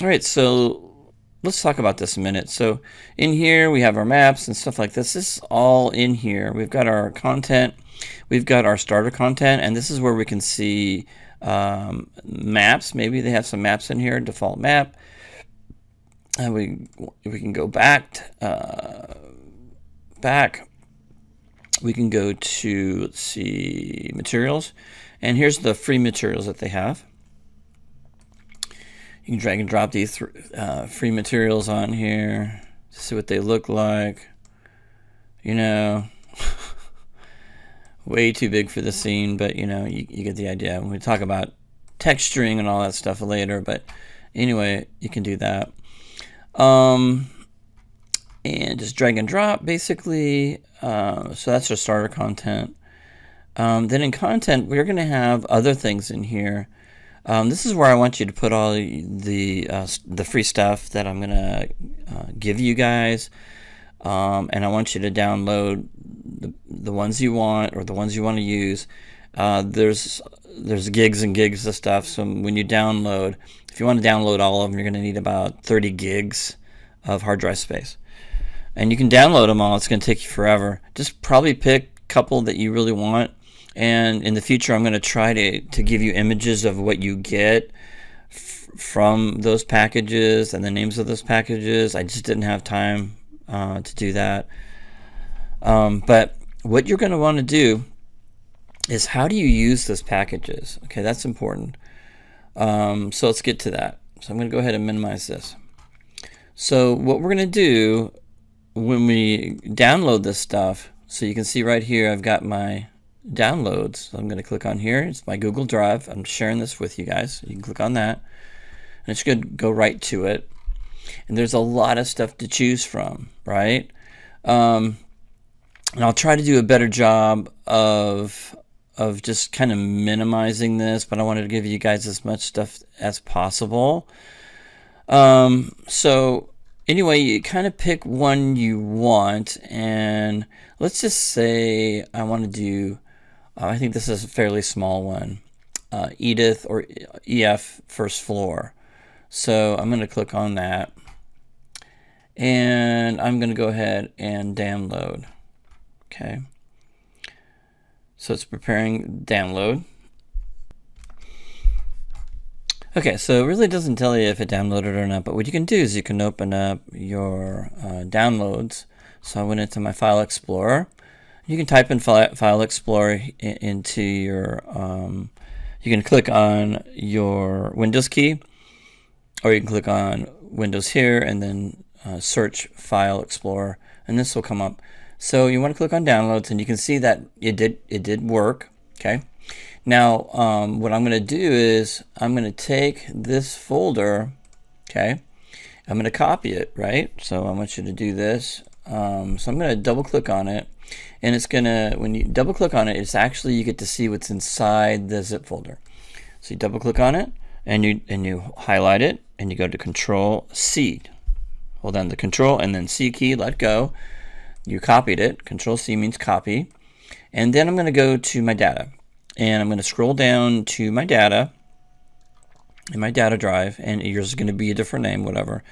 All right, so let's talk about this a minute. So in here we have our maps and stuff like this. This is all in here. We've got our content, we've got our starter content, and this is where we can see maps. Maybe they have some maps in here, default map. And we can go back. We can go to, let's see, materials, and here's the free materials that they have. You can drag and drop these free materials on here to see what they look like. You know, way too big for the scene, but you know, you get the idea. When we talk about texturing and all that stuff later, but anyway, you can do that. And just drag and drop basically. So that's our starter content. Then in content, we're going to have other things in here. This is where I want you to put all the free stuff that I'm going to give you guys. And I want you to download the ones you want, or the ones you want to use. There's gigs and gigs of stuff. So when you download, if you want to download all of them, you're going to need about 30 gigs of hard drive space. And you can download them all. It's going to take you forever. Just probably pick a couple that you really want. And in the future, I'm going to try to give you images of what you get from those packages and the names of those packages. I just didn't have time to do that. But what you're going to want to do is, how do you use those packages? Okay, that's important. So let's get to that. So I'm going to go ahead and minimize this. So what we're going to do when we download this stuff, so you can see right here, I've got my downloads. So I'm going to click on here. It's my Google Drive. I'm sharing this with you guys. You can click on that, and it's going to go right to it. And there's a lot of stuff to choose from, right? And I'll try to do a better job of just kind of minimizing this, but I wanted to give you guys as much stuff as possible. So anyway, you kind of pick one you want, and let's just say I want to do, I think this is a fairly small one, Edith or EF first floor. So I'm going to click on that, and I'm going to go ahead and download. Okay. So it's preparing download. Okay, so it really doesn't tell you if it downloaded or not, but what you can do is you can open up your downloads. So I went into my File Explorer. You can type in File Explorer into your, you can click on your Windows key, or you can click on Windows here and then search File Explorer, and this will come up. So you want to click on downloads, and you can see that it did work. Okay. Now what I'm going to do is I'm going to take this folder. Okay. I'm going to copy it, right? So I want you to do this. So I'm going to double click on it, and it's going to, when you double click on it, it's actually, you get to see what's inside the zip folder. So you double click on it, and you highlight it, and you go to Control C. Hold down the Control and then C key, let go. You copied it. Control C means copy. And then I'm going to go to my data, and I'm going to scroll down to my data in my data drive, and yours is going to be a different name, whatever.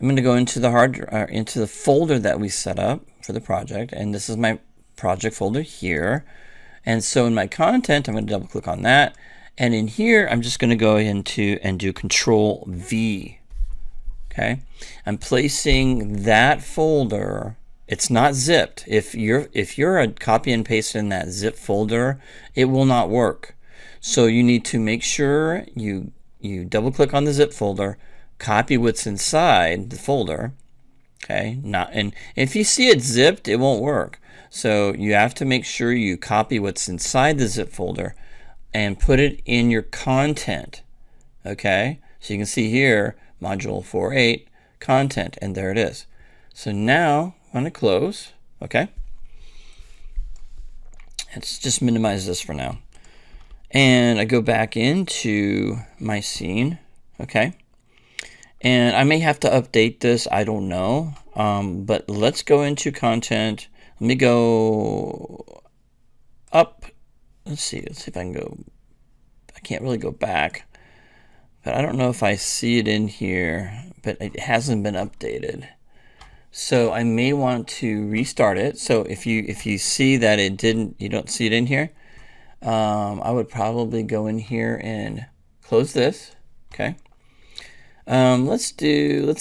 I'm going to go into the into the folder that we set up for the project, and this is my project folder here. And so in my content, I'm going to double click on that, and in here I'm just going to go into and do Control V. Okay, I'm placing that folder. It's not zipped. If you're a copy and paste in that zip folder, it will not work. So you need to make sure you double click on the zip folder, copy what's inside the folder. Okay, and if you see it zipped, it won't work. So you have to make sure you copy what's inside the zip folder and put it in your content. Okay, so you can see here, module 4.8 content, and there it is. So now I'm going to close. Okay, let's just minimize this for now, and I go back into my scene. Okay, and I may have to update this, I don't know, but let's go into content. Let me go up. Let's see if I can go. I can't really go back, but I don't know if I see it in here, but it hasn't been updated. So I may want to restart it. So if you see that you don't see it in here, I would probably go in here and close this. Okay. Let's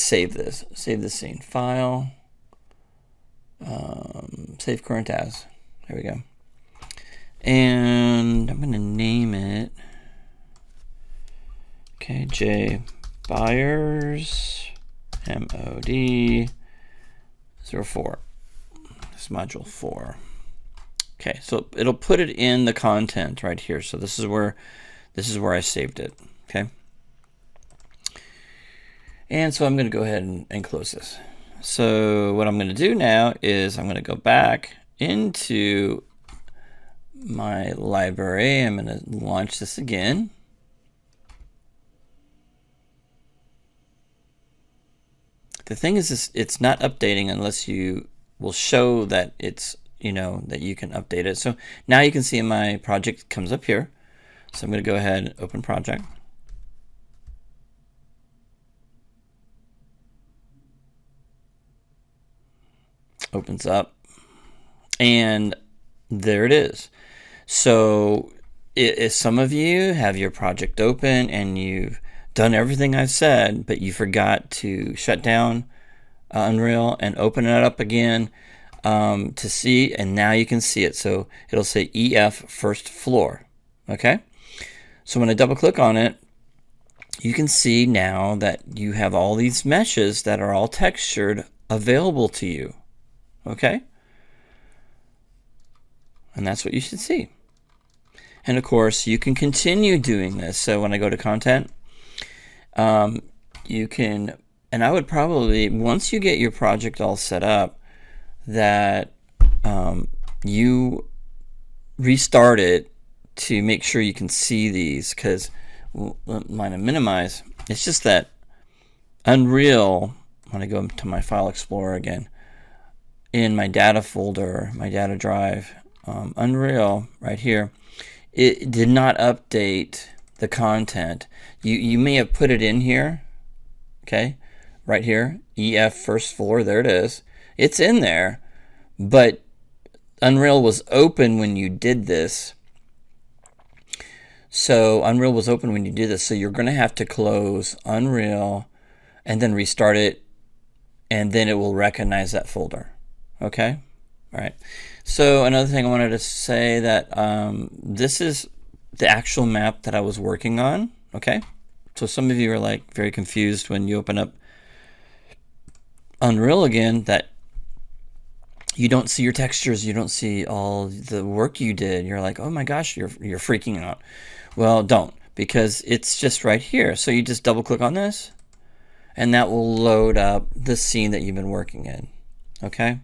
save this. Save the scene. File. Save current as. There we go. And I'm going to name it. Okay, J Byers MOD 04. This module 4. Okay, so it'll put it in the content right here. So this is where I saved it. Okay. And so I'm going to go ahead and close this. So what I'm going to do now is I'm going to go back into my library. I'm going to launch this again. The thing is, it's not updating unless you will show that it's, that you can update it. So now you can see my project comes up here. So I'm going to go ahead and open project. Opens up, and there it is. So if some of you have your project open and you've done everything I've said, but you forgot to shut down Unreal and open it up again to see, and now you can see it. So it'll say EF first floor. Okay. So when I double click on it, you can see now that you have all these meshes that are all textured available to you. Okay. And that's what you should see. And of course, you can continue doing this. So when I go to content, you can, and I would probably, once you get your project all set up, that you restart it to make sure you can see these, because mine to minimize. It's just that Unreal, when I go to my File Explorer again, in my data folder, my data drive, Unreal right here, it did not update the content. You may have put it in here, okay, right here, EF first floor, there it is. It's in there, but Unreal was open when you did this. So Unreal was open when you did this, so you're going to have to close Unreal and then restart it, and then it will recognize that folder. Okay? All right. So another thing I wanted to say that this is the actual map that I was working on. Okay? So some of you are like very confused when you open up Unreal again, that you don't see your textures, you don't see all the work you did. You're like, oh my gosh, you're freaking out. Well, don't, because it's just right here. So you just double click on this, and that will load up the scene that you've been working in. Okay?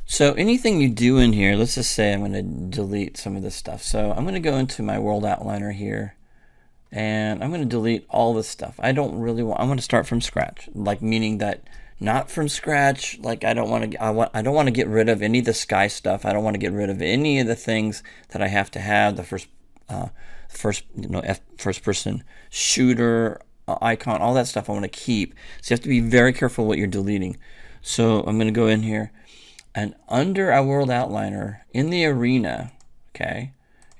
So anything you do in here, let's just say I'm going to delete some of this stuff. So I'm going to go into my world outliner here, and I'm going to delete all this stuff. I don't really want, I want to start from scratch, like meaning that not from scratch, like I don't want to get rid of any of the sky stuff. I don't want to get rid of any of the things that I have to have, the first person shooter icon, all that stuff I want to keep. So you have to be very careful what you're deleting. So I'm going to go in here, and under our world outliner in the arena, okay,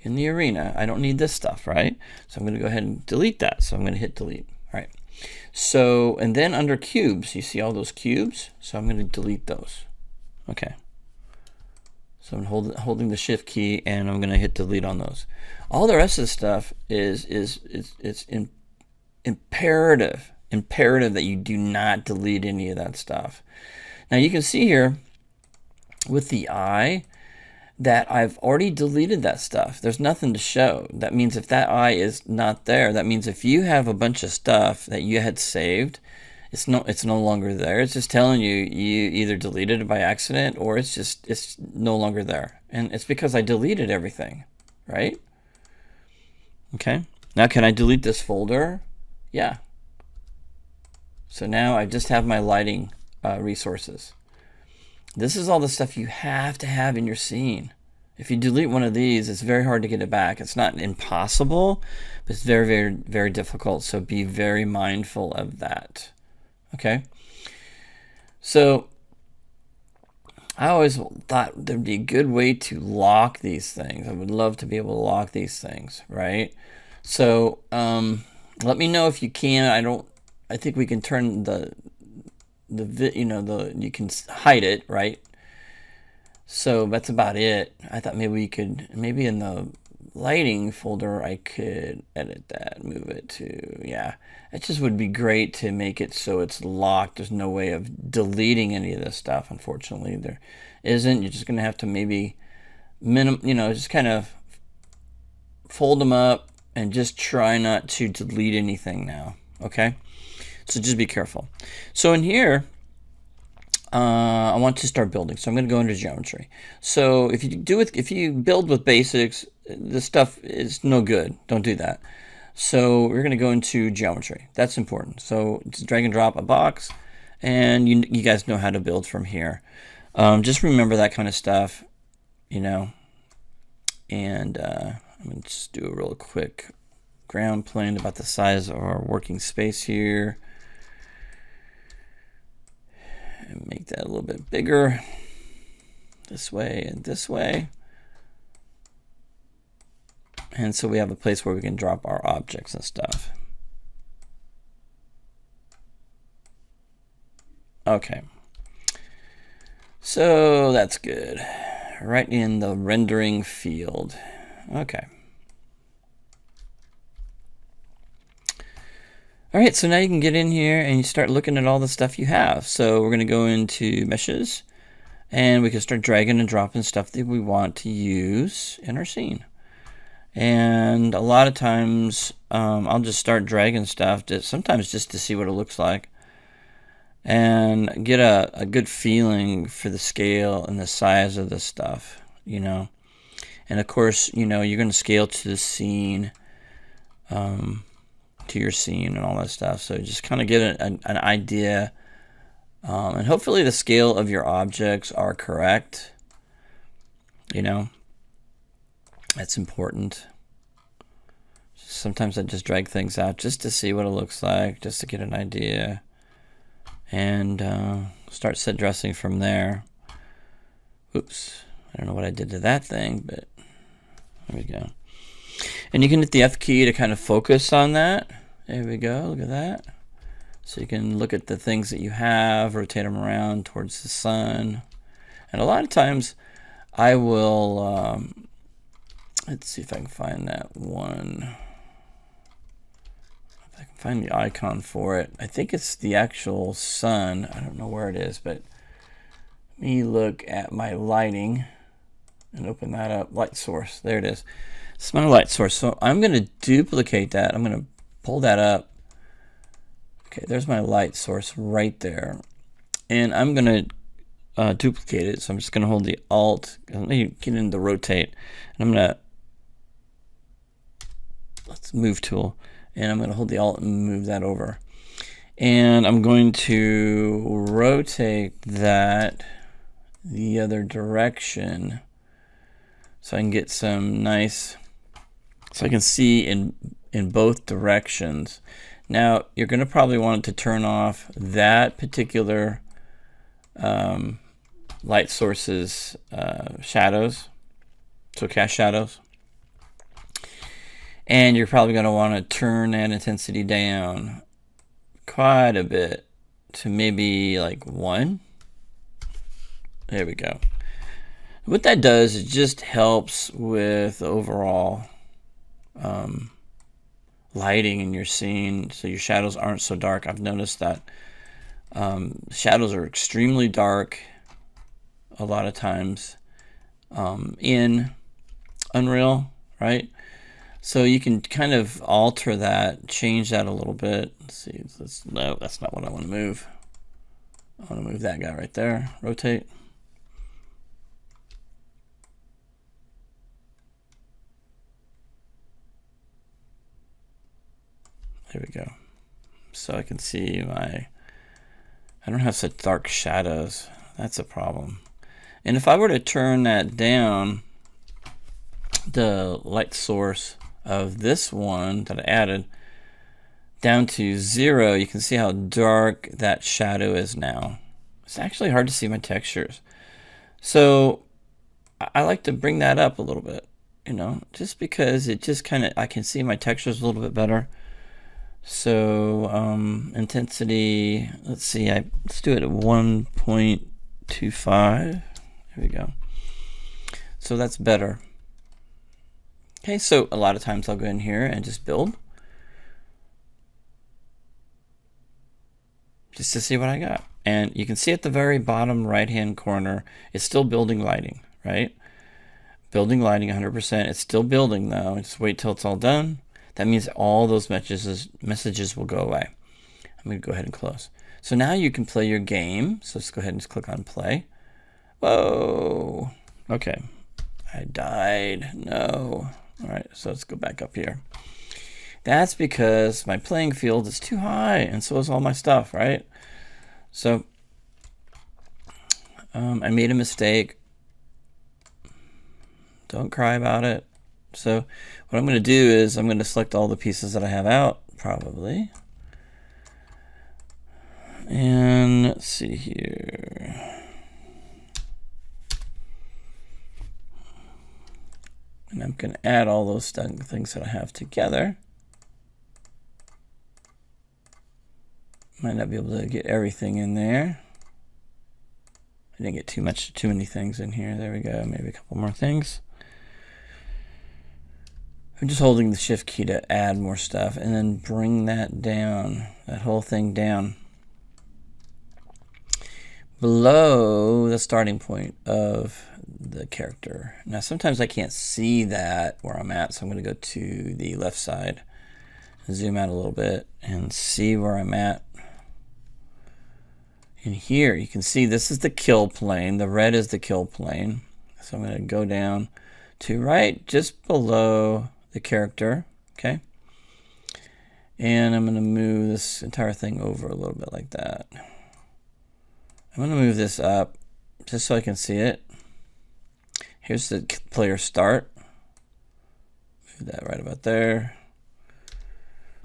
in the arena, I don't need this stuff, right? So I'm going to go ahead and delete that. So I'm going to hit delete. All right. So, and then under cubes, you see all those cubes? So I'm going to delete those. Okay. So I'm holding the shift key, and I'm going to hit delete on those. All the rest of the stuff is imperative that you do not delete any of that stuff. Now you can see here with the eye that I've already deleted that stuff. There's nothing to show. That means if that eye is not there, that means if you have a bunch of stuff that you had saved, it's no longer there. It's just telling you either deleted it by accident, or it's no longer there. And it's because I deleted everything, right? Okay. Now can I delete this folder? Yeah. So now I just have my lighting resources. This is all the stuff you have to have in your scene. If you delete one of these, it's very hard to get it back. It's not impossible, but it's very, very, very difficult. So be very mindful of that. Okay. So I always thought there'd be a good way to lock these things. I would love to be able to lock these things, right? So let me know if you can. I think we can turn you can hide it, right? So that's about it. I thought maybe we could, maybe in the lighting folder, I could edit that, move it to, yeah. It just would be great to make it so it's locked. There's no way of deleting any of this stuff, unfortunately. There isn't. You're just going to have to maybe, just kind of fold them up and just try not to delete anything now, okay? So just be careful. So in here, I want to start building, so I'm going to go into geometry. So if you build with basics, this stuff is no good. Don't do that. So we're going to go into geometry. That's important. So just drag and drop a box, and you guys know how to build from here. Just remember that kind of stuff, And I'm going to just do a real quick ground plane about the size of our working space here. And make that a little bit bigger this way and this way. And so we have a place where we can drop our objects and stuff. Okay. So that's good. Right in the rendering field. Okay. All right, so now you can get in here and you start looking at all the stuff you have. So we're going to go into meshes, and we can start dragging and dropping stuff that we want to use in our scene. And a lot of times I'll just start dragging stuff, sometimes just to see what it looks like, and get a good feeling for the scale and the size of the stuff, And of course, you're going to scale to the scene. To your scene and all that stuff. So just kind of get an idea, and hopefully the scale of your objects are correct. That's important. Sometimes I just drag things out just to see what it looks like, just to get an idea, and start set dressing from there. Oops, I don't know what I did to that thing, but there we go. And you can hit the F key to kind of focus on that. There we go, look at that. So you can look at the things that you have, rotate them around towards the sun. And a lot of times I will, let's see if I can find that one. If I can find the icon for it. I think it's the actual sun. I don't know where it is, but let me look at my lighting and open that up. Light source, there it is. It's my light source. So I'm going to duplicate that. I'm going to pull that up. Okay, there's my light source right there. And I'm going to duplicate it. So I'm just going to hold the Alt. Let me get into rotate. And I'm going to, let's move tool. And I'm going to hold the Alt and move that over. And I'm going to rotate that the other direction so I can get some nice, so I can see in both directions. Now you're going to probably want to turn off that particular light source's shadows, so cast shadows, and you're probably going to want to turn that intensity down quite a bit to maybe like 1. There we go. What that does, it just helps with overall lighting in your scene, so your shadows aren't so dark. I've noticed that shadows are extremely dark a lot of times in Unreal, right? So you can kind of alter that, change that a little bit. Let's see, no, that's not what I want to move. I want to move that guy right there, rotate. There we go. So I can see I don't have such dark shadows. That's a problem. And if I were to turn that down, the light source of this one that I added down to 0, you can see how dark that shadow is now. It's actually hard to see my textures. So I like to bring that up a little bit, you know, just because it just kind of, I can see my textures a little bit better. So intensity, let's see, let's do it at 1.25. There we go. So that's better. Okay, so a lot of times I'll go in here and just build, just to see what I got. And you can see at the very bottom right hand corner, it's still building lighting, right? Building lighting 100%. It's still building though. Just wait till it's all done. That means all those messages will go away. I'm going to go ahead and close. So now you can play your game. So let's go ahead and just click on play. Whoa. Okay. I died. No. All right. So let's go back up here. That's because my playing field is too high, and so is all my stuff, right? So I made a mistake. Don't cry about it. So what I'm going to do is I'm going to select all the pieces that I have out, probably. And let's see here. And I'm going to add all those things that I have together. Might not be able to get everything in there. I didn't get too many things in here. There we go. Maybe a couple more things. I'm just holding the shift key to add more stuff and then bring that down, that whole thing down below the starting point of the character. Now sometimes I can't see that where I'm at, so I'm going to go to the left side, zoom out a little bit and see where I'm at. In here you can see this is the kill plane. The red is the kill plane. So I'm going to go down to right just below the character, okay? And I'm going to move this entire thing over a little bit like that. I'm going to move this up just so I can see it. Here's the player start. Move that right about there.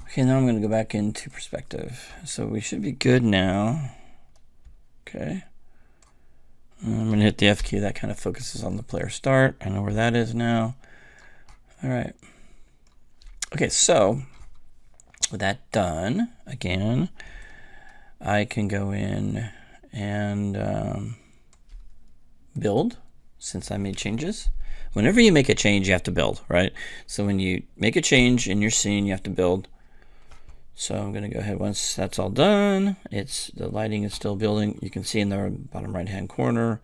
Okay, now I'm going to go back into perspective. So we should be good now. Okay. I'm going to hit the F key. That kind of focuses on the player start. I know where that is now. All right. Okay, so with that done, again, I can go in and build, since I made changes. Whenever you make a change, you have to build, right? So when you make a change in your scene, you have to build. So I'm going to go ahead, once that's all done, the lighting is still building. You can see in the bottom right hand corner.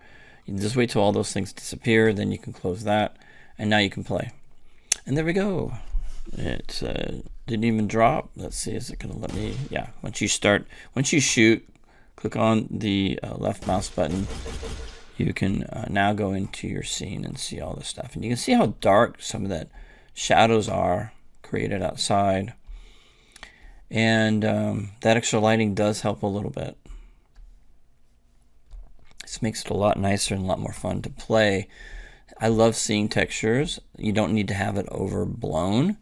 You can just wait till all those things disappear, then you can close that, and now you can play. And there we go. It didn't even drop. Let's see, is it going to let me? Yeah, once you shoot, click on the left mouse button. You can now go into your scene and see all this stuff. And you can see how dark some of that shadows are created outside. And that extra lighting does help a little bit. This makes it a lot nicer and a lot more fun to play. I love seeing textures. You don't need to have it overblown.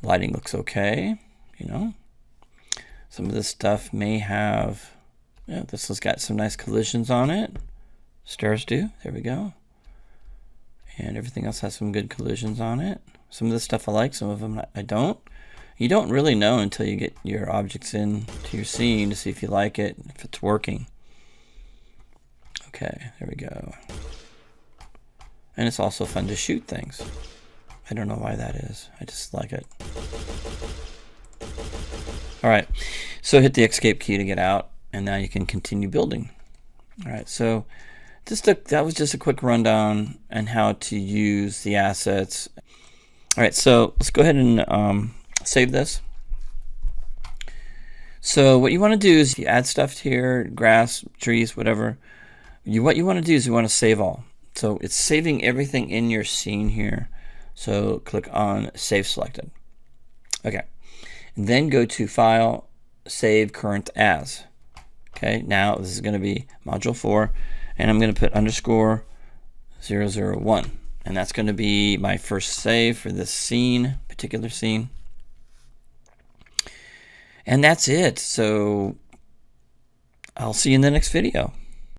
Lighting looks okay, you know. Some of this stuff may have, yeah, this has got some nice collisions on it. Stairs do, there we go. And everything else has some good collisions on it. Some of this stuff I like, some of them I don't. You don't really know until you get your objects into your scene to see if you like it, if it's working. Okay, there we go. And it's also fun to shoot things. I don't know why that is. I just like it. All right, so hit the escape key to get out, and now you can continue building. All right, so that was just a quick rundown on how to use the assets. All right, so let's go ahead and save this. So what you want to do is you add stuff here, grass, trees, whatever. What you want to do is you want to save all. So it's saving everything in your scene here. So click on Save Selected. Okay. And then go to File, Save Current As. Okay. Now this is going to be Module 4. And I'm going to put _001. And that's going to be my first save for this scene, particular scene. And that's it. So I'll see you in the next video.